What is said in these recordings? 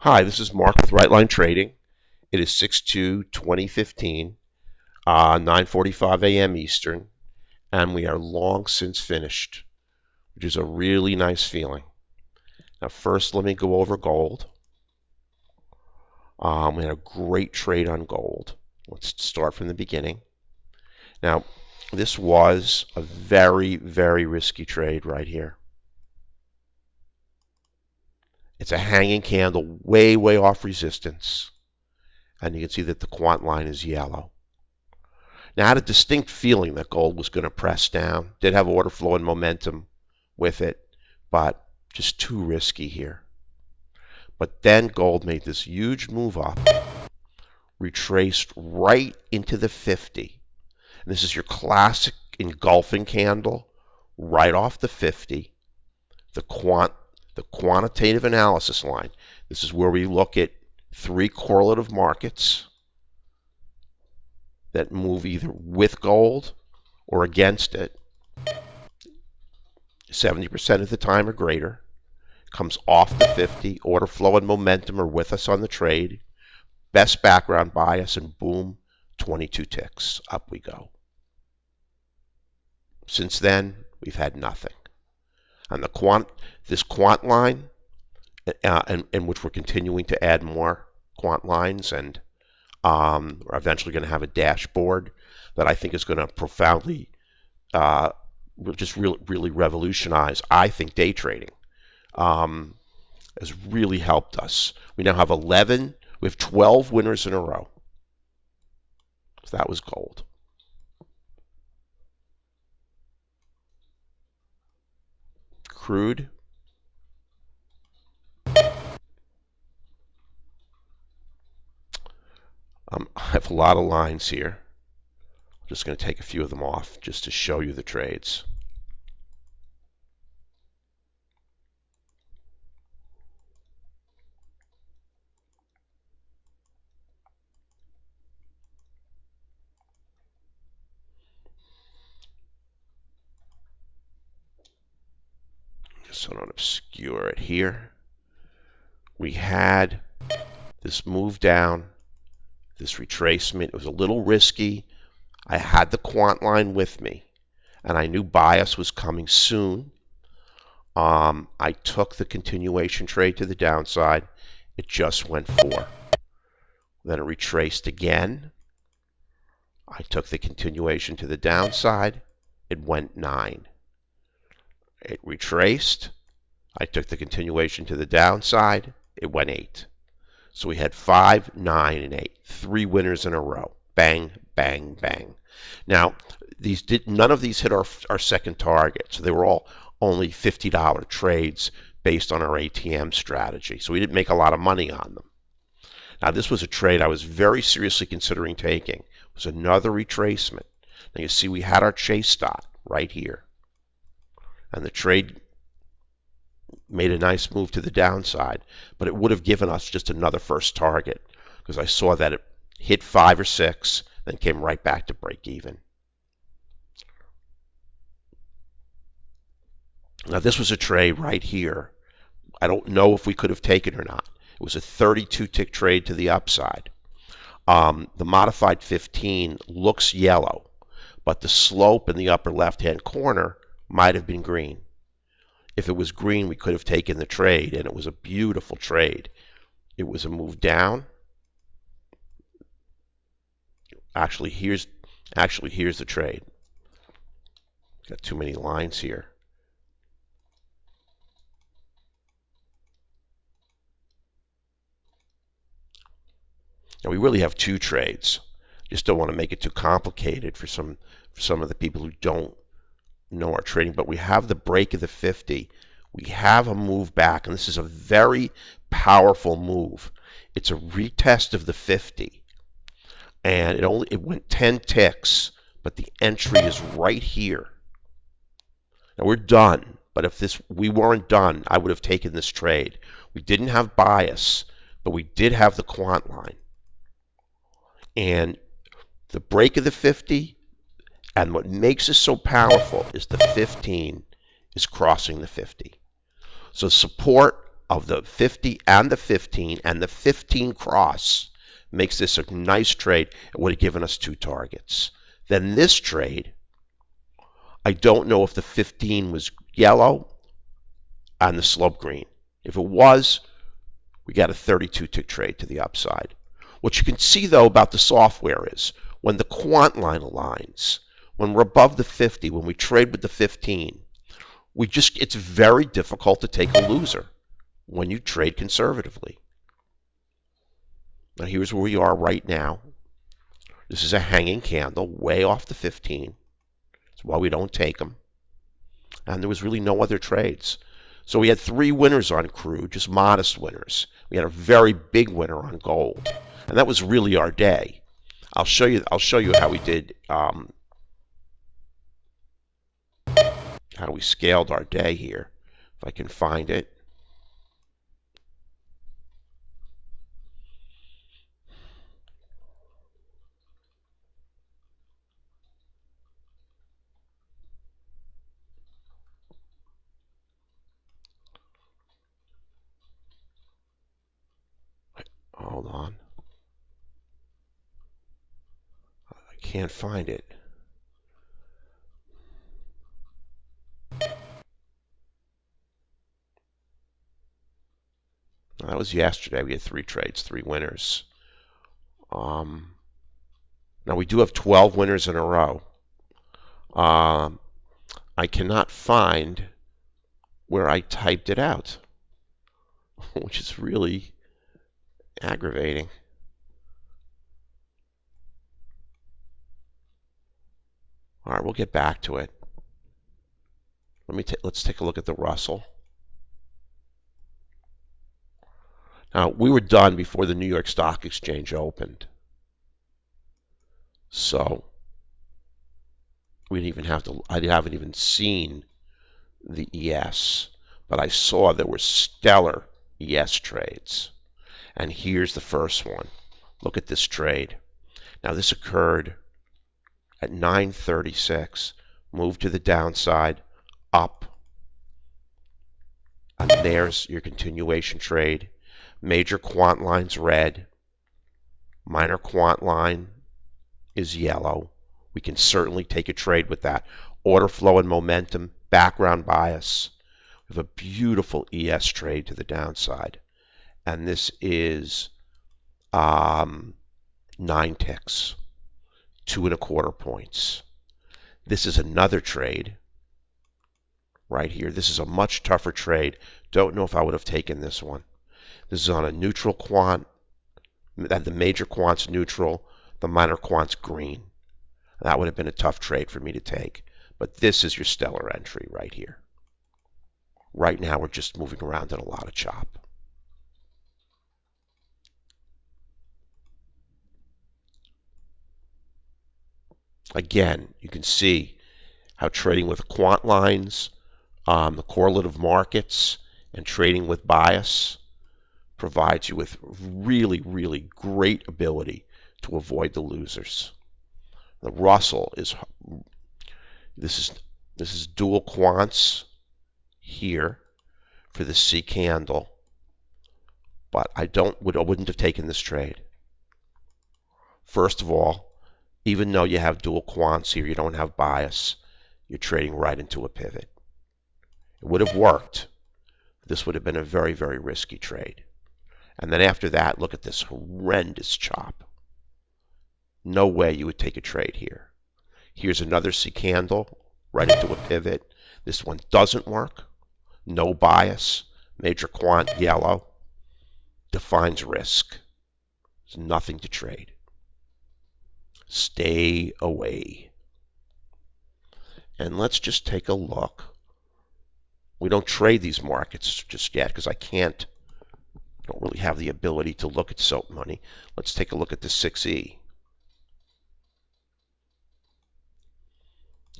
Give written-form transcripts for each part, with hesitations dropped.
Hi, this is Mark with Right Line Trading. It is 6/2/2015, 9:45 a.m. Eastern, and we are long since finished, which is a really nice feeling. Now, first, let me go over gold. We had a great trade on gold. Let's start from the beginning. Now, this was a very, very risky trade right here. It's a hanging candle way, way off resistance. And you can see that the quant line is yellow. Now, I had a distinct feeling that gold was going to press down. Did have order flow and momentum with it, but just too risky here. But then gold made this huge move up, retraced right into the 50. And this is your classic engulfing candle, right off the 50. The quantitative analysis line. This is where we look at three correlative markets that move either with gold or against it 70% of the time or greater. Comes off the 50. Order flow and momentum are with us on the trade. Best background bias, and boom, 22 ticks. Up we go. Since then, we've had nothing. On the this quant line, in which we're continuing to add more quant lines, and we're eventually going to have a dashboard that I think is going to profoundly, just really revolutionize, I think, day trading. Has really helped us. We now have 12 winners in a row. So that was gold. Crude. I have a lot of lines here. I'm just going to take a few of them off just to show you the trades. Just so I don't obscure it here. We had this move down, this retracement. It was a little risky. I had the quant line with me, and I knew bias was coming soon. I took the continuation trade to the downside. It just went 4. Then it retraced again. I took the continuation to the downside. It went 9. It retraced. I took the continuation to the downside. It went 8. So we had 5, 9, and 8. 3 winners in a row. Bang, bang, bang. Now, none of these hit our second target. So they were all only $50 trades based on our ATM strategy. So we didn't make a lot of money on them. Now, this was a trade I was very seriously considering taking. It was another retracement. Now, you see we had our chase dot right here. And the trade made a nice move to the downside, but it would have given us just another first target because I saw that it hit 5 or 6, then came right back to break even. Now, this was a trade right here. I don't know if we could have taken it or not. It was a 32-tick trade to the upside. The modified 15 looks yellow, but the slope in the upper left-hand corner might have been green. If it was green, we could have taken the trade, and it was a beautiful trade. It was a move down. Actually, here's the trade. Got too many lines here. Now, we really have 2 trades. Just don't want to make it too complicated for some of the people who don't know our trading, but we have the break of the 50. We have a move back, and this is a very powerful move. It's a retest of the 50, and it went 10 ticks, but the entry is right here. Now we're done, but if we weren't done, I would have taken this trade. We didn't have bias, but we did have the quant line, and the break of the 50. And what makes this so powerful is the 15 is crossing the 50. So support of the 50 and the 15, and the 15 cross makes this a nice trade. It would have given us 2 targets. Then this trade, I don't know if the 15 was yellow and the slope green. If it was, we got a 32 tick trade to the upside. What you can see though about the software is when the quant line aligns, when we're above the 50, when we trade with the 15, it's very difficult to take a loser when you trade conservatively. Now here's where we are right now. This is a hanging candle way off the 15. That's why we don't take them. And there was really no other trades. So we had 3 winners on crude, just modest winners. We had a very big winner on gold. And that was really our day. I'll show you how we did, how we scaled our day here, if I can find it. Hold on. I can't find it. That was yesterday. We had 3 trades, 3 winners. Now we do have 12 winners in a row. I cannot find where I typed it out, which is really aggravating. All right, we'll get back to it. Let's take a look at the Russell. Now, we were done before the New York Stock Exchange opened. So we didn't even have to, I haven't even seen the ES, but I saw there were stellar ES trades. And here's the first one. Look at this trade. Now this occurred at 9:36, moved to the downside, up. And there's your continuation trade. Major quant line's red. Minor quant line is yellow. We can certainly take a trade with that. Order flow and momentum, background bias. We have a beautiful ES trade to the downside. And this is 9 ticks, 2.25 points. This is another trade right here. This is a much tougher trade. Don't know if I would have taken this one. This is on a neutral quant. The major quant's neutral, the minor quant's green. That would have been a tough trade for me to take. But this is your stellar entry right here. Right now we're just moving around in a lot of chop. Again, you can see how trading with quant lines, the correlative markets, and trading with bias provides you with really, really great ability to avoid the losers. The Russell is, this is dual quants here for the C candle, but I wouldn't have taken this trade. First of all, even though you have dual quants here, you don't have bias. You're trading right into a pivot. It would have worked. This would have been a very, very risky trade. And then after that, look at this horrendous chop. No way you would take a trade here. Here's another C candle right into a pivot. This one doesn't work. No bias. Major quant yellow. Defines risk. There's nothing to trade. Stay away. And let's just take a look. We don't trade these markets just yet because I don't really have the ability to look at soap money. Let's take a look at the 6E.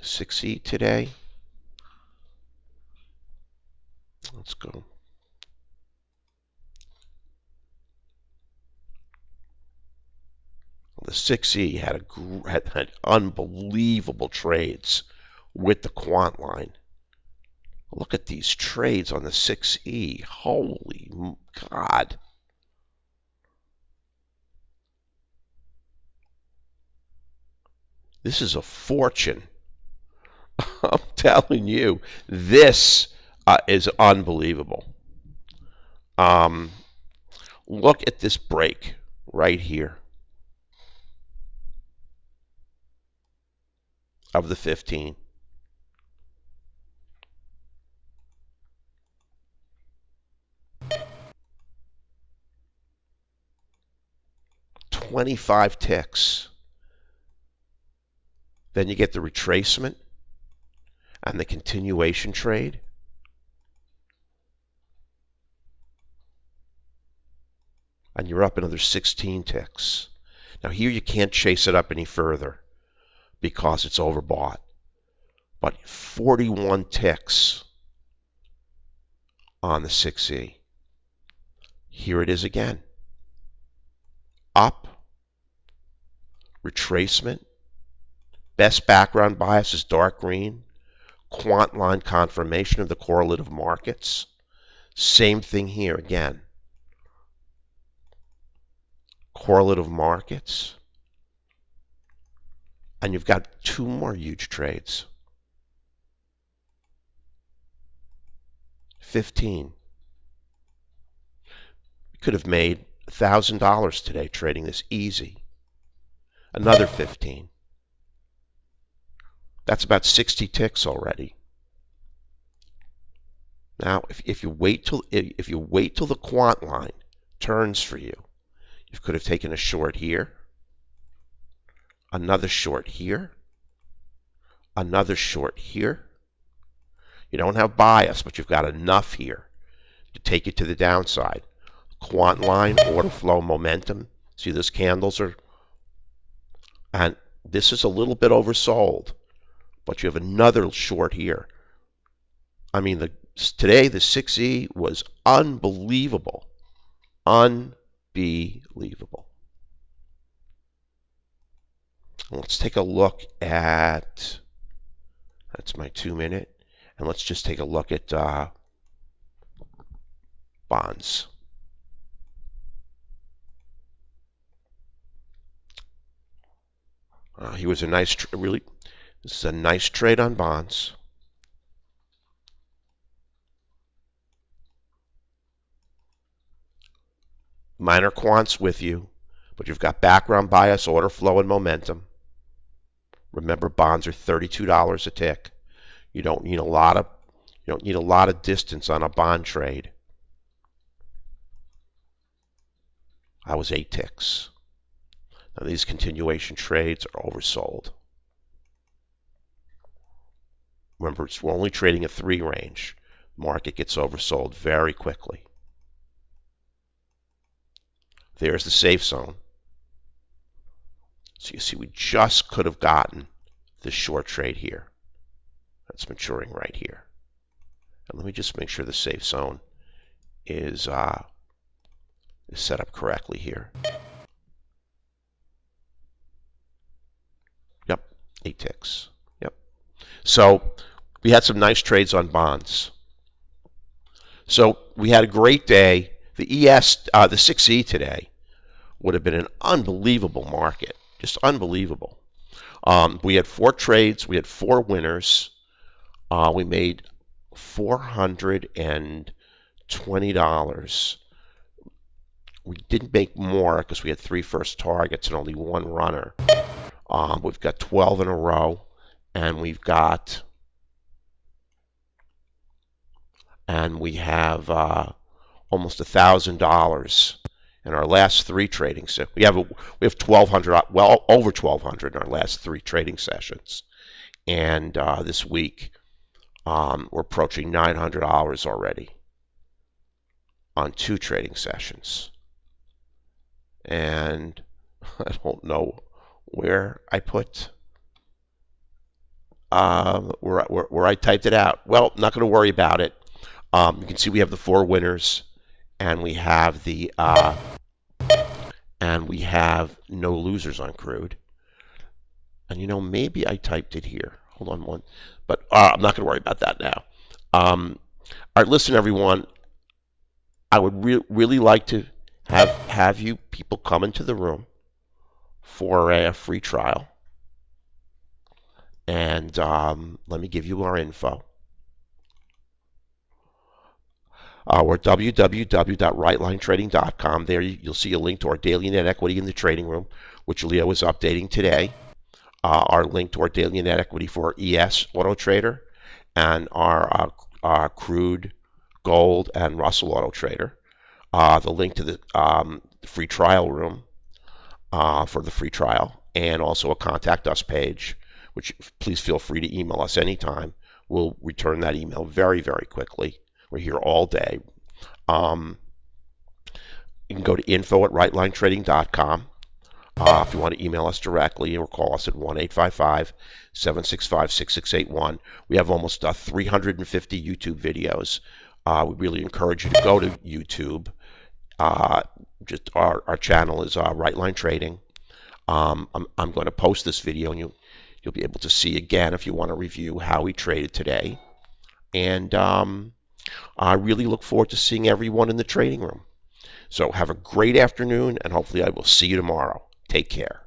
6E today. Let's go. The 6E had unbelievable trades with the quant line. Look at these trades on the 6E. Holy God. This is a fortune. I'm telling you, this is unbelievable. Look at this break right here of the 15. $25 ticks. Then you get the retracement and the continuation trade. And you're up another 16 ticks. Now here you can't chase it up any further because it's overbought. But 41 ticks on the 6E. Here it is again. Up. Retracement. Best background bias is dark green. Quant line confirmation of the correlative markets. Same thing here again. Correlative markets. And you've got two more huge trades. 15. You could have made $1,000 today trading this easy. Another 15. That's about 60 ticks already. Now, if you wait till the quant line turns for you, you could have taken a short here, another short here, another short here. You don't have bias, but you've got enough here to take you to the downside. Quant line, order flow, momentum. See, those candles are, and this is a little bit oversold, but you have another short here. I mean, today the 6E was unbelievable. Unbelievable. Let's take a look at, that's my 2-minute, and let's just take a look at bonds. Here was a nice, this is a nice trade on bonds. Minor quants with you, but you've got background bias, order flow, and momentum. Remember, bonds are $32 a tick. You don't need a lot of distance on a bond trade. I was 8 ticks. Now these continuation trades are oversold. Remember, we're only trading a 3 range. Market gets oversold very quickly. There's the safe zone. So you see, we just could have gotten this short trade here. That's maturing right here. And let me just make sure the safe zone is set up correctly here. Yep, 8 ticks. Yep. So we had some nice trades on bonds. So we had a great day. The the 6E today would have been an unbelievable market, just unbelievable. We had 4 trades. We had 4 winners. We made $420. We didn't make more because we had 3 first targets and only 1 runner. We've got 12 in a row, and we have almost $1,000 in our last 3 trading sessions. We have 1,200, well, over 1,200 in our last 3 trading sessions, and this week we're approaching $900 already on 2 trading sessions. And I don't know where I put where I typed it out. Well, not going to worry about it. You can see we have the 4 winners, and we have no losers on crude. And maybe I typed it here. Hold on one, but I'm not going to worry about that now. All right, listen, everyone. I would really like to have you people come into the room for a free trial. And let me give you our info. We're at www.rightlinetrading.com. There you'll see a link to our daily net equity in the trading room, which Leo is updating today. Our link to our daily net equity for ES Auto Trader and our crude, gold, and Russell Auto Trader. The link to the free trial room for the free trial, and also a contact us page, which please feel free to email us anytime. We'll return that email very, very quickly. We're here all day. You can go to info@rightlinetrading.com. If you want to email us directly or call us at 1-855-765-6681. We have almost 350 YouTube videos. We really encourage you to go to YouTube. Just our channel is Right Line Trading. I'm going to post this video, and you'll be able to see again if you want to review how we traded today. And I really look forward to seeing everyone in the trading room. So have a great afternoon, and hopefully I will see you tomorrow. Take care.